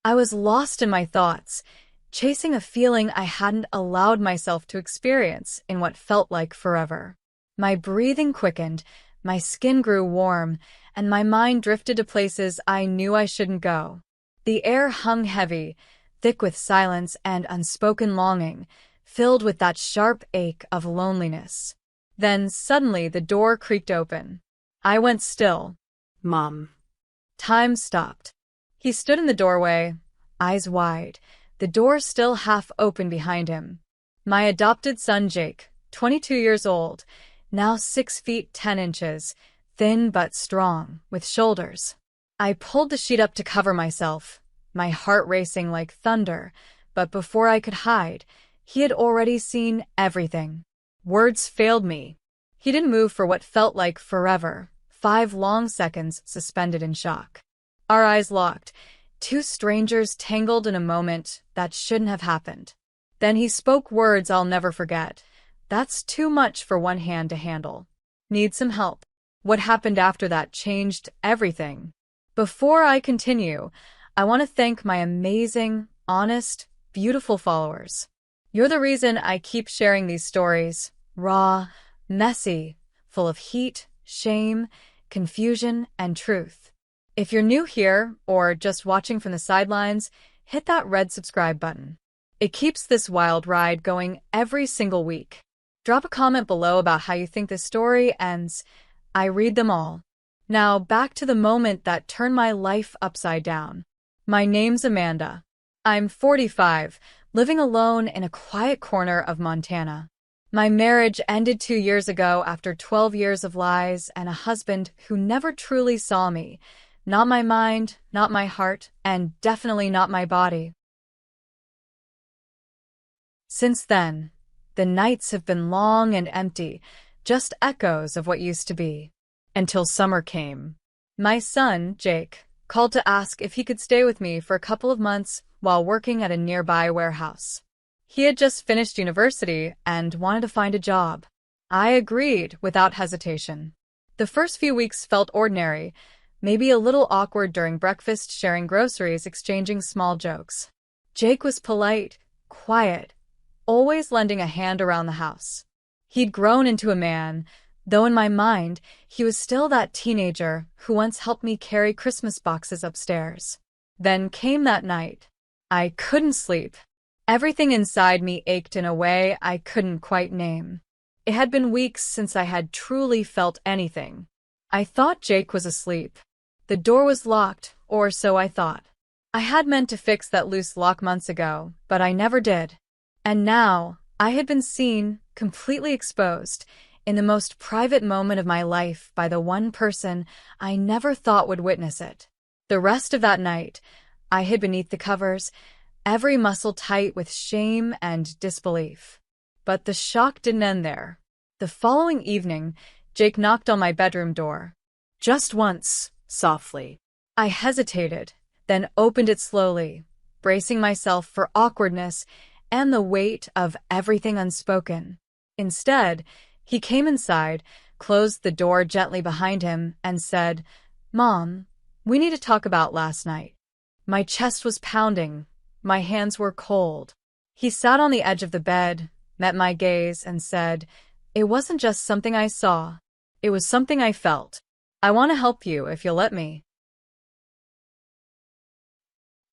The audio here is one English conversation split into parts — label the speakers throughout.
Speaker 1: I was lost in my thoughts, chasing a feeling I hadn't allowed myself to experience in what felt like forever. My breathing quickened, my skin grew warm, and my mind drifted to places I knew I shouldn't go. The air hung heavy, thick with silence and unspoken longing, filled with that sharp ache of loneliness. Then suddenly the door creaked open. I went still.
Speaker 2: Mom.
Speaker 1: Time stopped. He stood in the doorway, eyes wide, the door still half open behind him. My adopted son Jake, 22 years old, now 6 feet 10 inches, thin but strong, with shoulders. I pulled the sheet up to cover myself, my heart racing like thunder, but before I could hide, he had already seen everything. Words failed me. He didn't move for what felt like forever, 5 long seconds suspended in shock. Our eyes locked, two strangers tangled in a moment that shouldn't have happened. Then he spoke words I'll never forget. That's too much for one hand to handle. Need some help. What happened after that changed everything. Before I continue, I want to thank my amazing, honest, beautiful followers. You're the reason I keep sharing these stories, raw, messy, full of heat, shame, confusion, and truth. If you're new here or just watching from the sidelines, hit that red subscribe button. It keeps this wild ride going every single week. Drop a comment below about how you think this story ends. I read them all. Now back to the moment that turned my life upside down. My name's Amanda. I'm 45, living alone in a quiet corner of Montana. My marriage ended 2 years ago after 12 years of lies and a husband who never truly saw me. Not my mind, not my heart, and definitely not my body. Since then, the nights have been long and empty, just echoes of what used to be. Until summer came. My son, Jake, called to ask if he could stay with me for a couple of months while working at a nearby warehouse. He had just finished university and wanted to find a job. I agreed without hesitation. The first few weeks felt ordinary, maybe a little awkward during breakfast, sharing groceries, exchanging small jokes. Jake was polite, quiet, always lending a hand around the house. He'd grown into a man, though in my mind, he was still that teenager who once helped me carry Christmas boxes upstairs. Then came that night. I couldn't sleep. Everything inside me ached in a way I couldn't quite name. It had been weeks since I had truly felt anything. I thought Jake was asleep. The door was locked, or so I thought. I had meant to fix that loose lock months ago, but I never did. And now, I had been seen, completely exposed, in the most private moment of my life by the one person I never thought would witness it. The rest of that night, I hid beneath the covers, every muscle tight with shame and disbelief. But the shock didn't end there. The following evening, Jake knocked on my bedroom door. Just once, softly. I hesitated, then opened it slowly, bracing myself for awkwardness and the weight of everything unspoken. Instead, he came inside, closed the door gently behind him, and said, "Mom, we need to talk about last night." My chest was pounding. My hands were cold. He sat on the edge of the bed, met my gaze, and said, "It wasn't just something I saw. It was something I felt. I want to help you if you'll let me."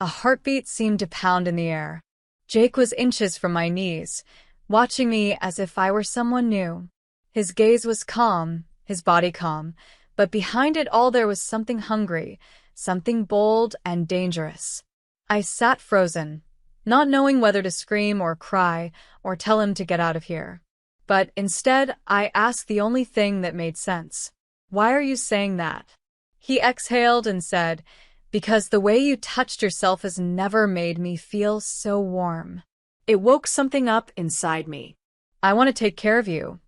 Speaker 1: A heartbeat seemed to pound in the air. Jake was inches from my knees, watching me as if I were someone new. His gaze was calm, his body calm, but behind it all there was something hungry, something bold and dangerous. I sat frozen, not knowing whether to scream or cry or tell him to get out of here. But instead, I asked the only thing that made sense. "Why are you saying that?" He exhaled and said, "Because the way you touched yourself has never made me feel so warm." It woke something up inside me. "I want to take care of you."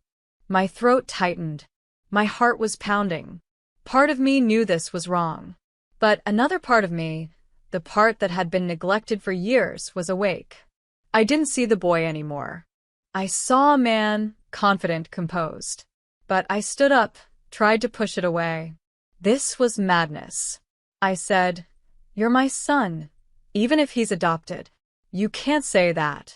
Speaker 1: My throat tightened. My heart was pounding. Part of me knew this was wrong. But another part of me, the part that had been neglected for years, was awake. I didn't see the boy anymore. I saw a man, confident, composed. But I stood up, tried to push it away. This was madness. I said, "You're my son. even if he's adopted. You can't say that.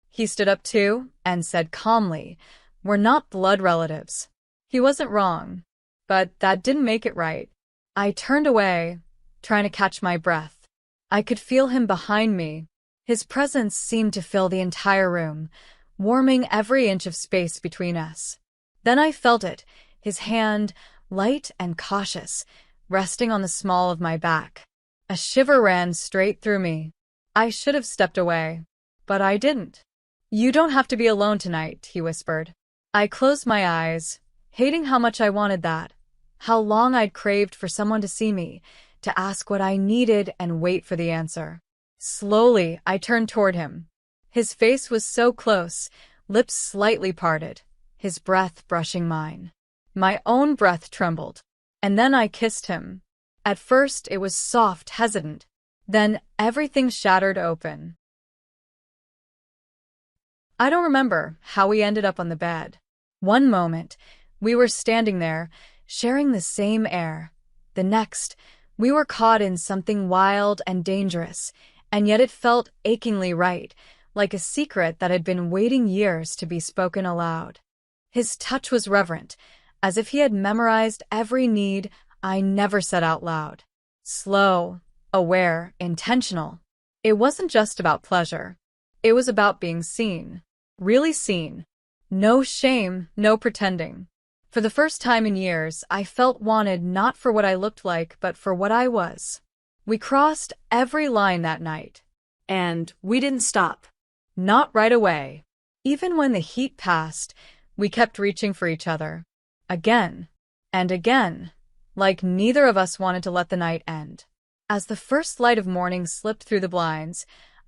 Speaker 1: He stood up too and said calmly, "We're not blood relatives." He wasn't wrong, but that didn't make it right. I turned away, trying to catch my breath. I could feel him behind me. His presence seemed to fill the entire room, warming every inch of space between us. Then I felt it, his hand, light and cautious, resting on the small of my back. A shiver ran straight through me. I should have stepped away, but I didn't. "You don't have to be alone tonight," he whispered. I closed my eyes, hating how much I wanted that, how long I'd craved for someone to see me, to ask what I needed and wait for the answer. Slowly, I turned toward him. His face was so close, lips slightly parted, his breath brushing mine. My own breath trembled. And then I kissed him. At first, it was soft, hesitant. Then everything shattered open. I don't remember how we ended up on the bed. One moment, we were standing there, sharing the same air. The next, we were caught in something wild and dangerous, and yet it felt achingly right, like a secret that had been waiting years to be spoken aloud. His touch was reverent, as if he had memorized every need I never said out loud. Slow, aware, intentional. It wasn't just about pleasure. It was about being seen. Really seen. No shame, no pretending. For the first time in years, I felt wanted not for what I looked like, but for what I was. We crossed every line that night. And we didn't stop. Not right away. Even when the heat passed, we kept reaching for each other. Again. And again. Like neither of us wanted to let the night end. As the first light of morning slipped through the blinds,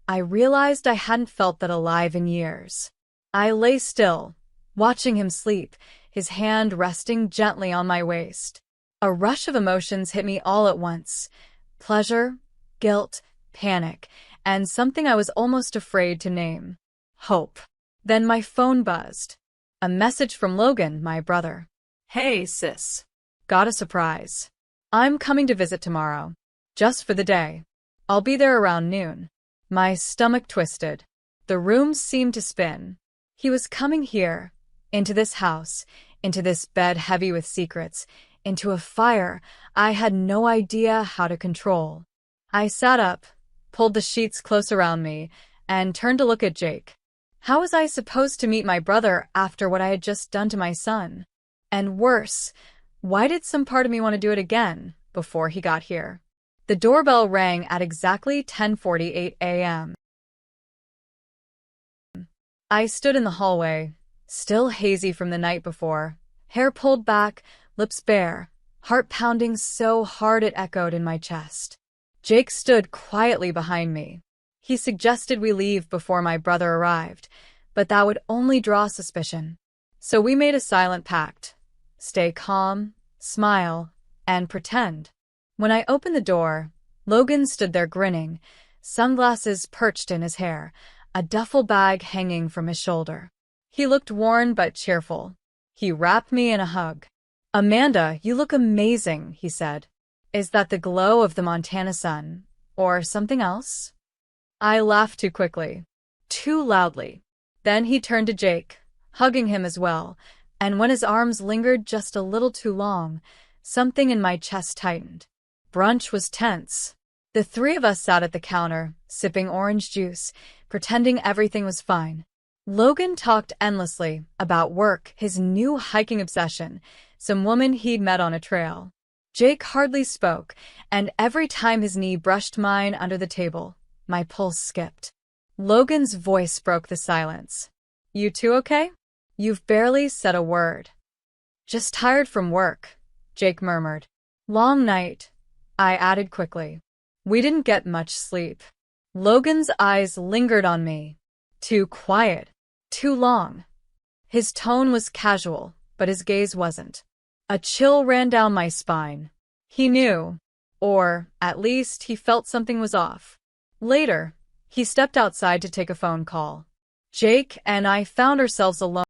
Speaker 1: I realized I hadn't felt that alive in years. I lay still, watching him sleep, his hand resting gently on my waist. A rush of emotions hit me all at once. Pleasure, guilt, panic, and something I was almost afraid to name. Hope. Then my phone buzzed. A message from Logan, my brother. "Hey, sis. Got a surprise. I'm coming to visit tomorrow. Just for the day. I'll be there around noon." My stomach twisted. The room seemed to spin. He was coming here, into this house, into this bed heavy with secrets, into a fire I had no idea how to control. I sat up, pulled the sheets close around me, and turned to look at Jake. How was I supposed to meet my brother after what I had just done to my son? And worse, why did some part of me want to do it again before he got here? The doorbell rang at exactly 10:48 a.m. I stood in the hallway, still hazy from the night before, hair pulled back, lips bare, heart pounding so hard it echoed in my chest. Jake stood quietly behind me. He suggested we leave before my brother arrived, but that would only draw suspicion. So we made a silent pact. Stay calm, smile, and pretend. When I opened the door, Logan stood there grinning, sunglasses perched in his hair, a duffel bag hanging from his shoulder. He looked worn but cheerful. He wrapped me in a hug. "Amanda, you look amazing," he said. "Is that the glow of the Montana sun, or something else?" I laughed too quickly, too loudly. Then he turned to Jake, hugging him as well, and when his arms lingered just a little too long, something in my chest tightened. Brunch was tense. The three of us sat at the counter, sipping orange juice, pretending everything was fine. Logan talked endlessly about work, his new hiking obsession, some woman he'd met on a trail. Jake hardly spoke, and every time his knee brushed mine under the table, my pulse skipped. Logan's voice broke the silence. "You two okay? You've barely said a word." "Just tired from work," Jake murmured. "Long night," I added quickly. "We didn't get much sleep." Logan's eyes lingered on me. Too quiet. Too long. His tone was casual, but his gaze wasn't. A chill ran down my spine. He knew, or at least he felt something was off. Later, he stepped outside to take a phone call. Jake and I found ourselves alone.